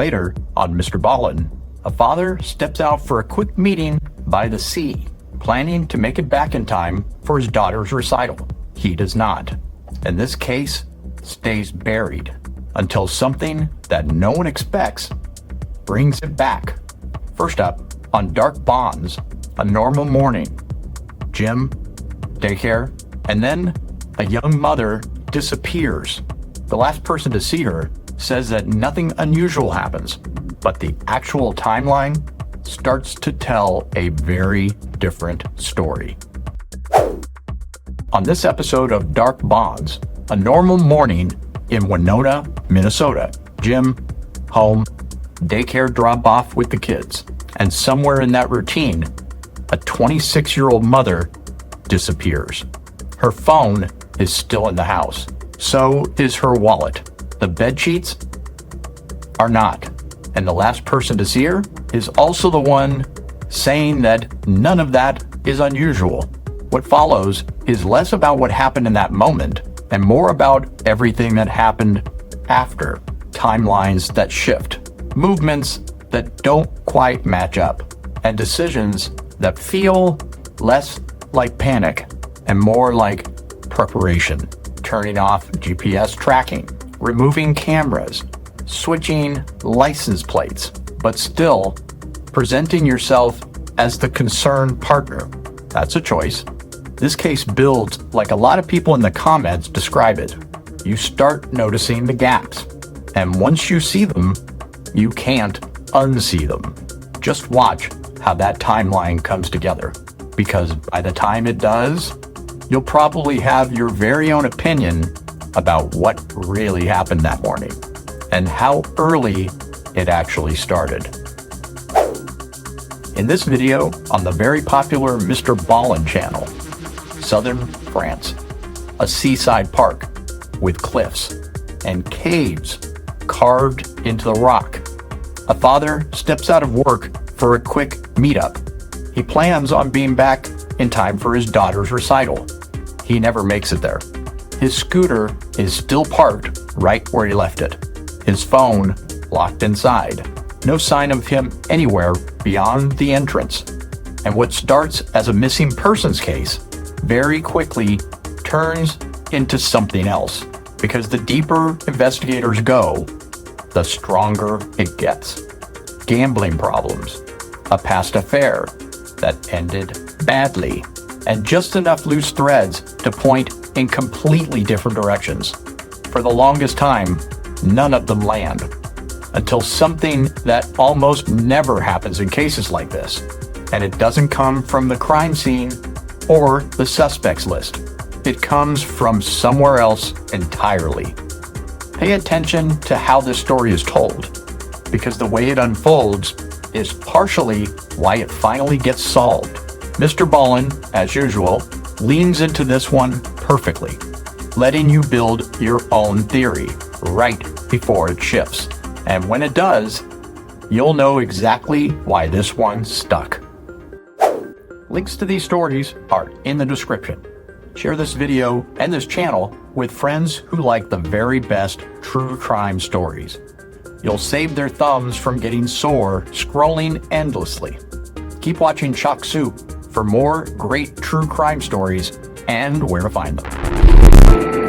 later on MrBallen, a father steps out for a quick meeting by the sea, planning to make it back in time for his daughter's recital. He does not. And this case stays buried until something that no one expects brings it back. First up, on Dark Bonds, a normal morning, gym, daycare, and then a young mother disappears. The last person to see her says that nothing unusual happens, but the actual timeline starts to tell a very different story. On this episode of Dark Bonds, a normal morning in Winona, Minnesota, gym, home, daycare drop-off with the kids, and somewhere in that routine, a 26-year-old mother disappears. Her phone is still in the house. So is her wallet. The bed sheets are not. And the last person to see her is also the one saying that none of that is unusual. What follows is less about what happened in that moment and more about everything that happened after. Timelines that shift, movements that don't quite match up, and decisions that feel less like panic and more like preparation. Turning off GPS tracking, removing cameras, switching license plates, but still presenting yourself as the concerned partner. That's a choice. This case builds like a lot of people in the comments describe it. You start noticing the gaps, and once you see them, you can't unsee them. Just watch how that timeline comes together, because by the time it does, you'll probably have your very own opinion about what really happened that morning and how early it actually started. In this video on the very popular MrBallen channel, southern France, a seaside park with cliffs and caves carved into the rock, a father steps out of work for a quick meetup. He plans on being back in time for his daughter's recital. He never makes it there. His scooter is still parked right where he left it. His phone locked inside. No sign of him anywhere beyond the entrance. And what starts as a missing persons case very quickly turns into something else, because the deeper investigators go, the stronger it gets. Gambling problems, a past affair that ended badly, and just enough loose threads to point in completely different directions. For the longest time, none of them land, until something that almost never happens in cases like this, and it doesn't come from the crime scene or the suspects list. It comes from somewhere else entirely. Pay attention to how this story is told, because the way it unfolds is partially why it finally gets solved. MrBallen, as usual, leans into this one perfectly, letting you build your own theory right before it shifts. And when it does, you'll know exactly why this one stuck. Links to these stories are in the description. Share this video and this channel with friends who like the very best true crime stories. You'll save their thumbs from getting sore scrolling endlessly. Keep watching Chalk Soup for more great true crime stories and where to find them.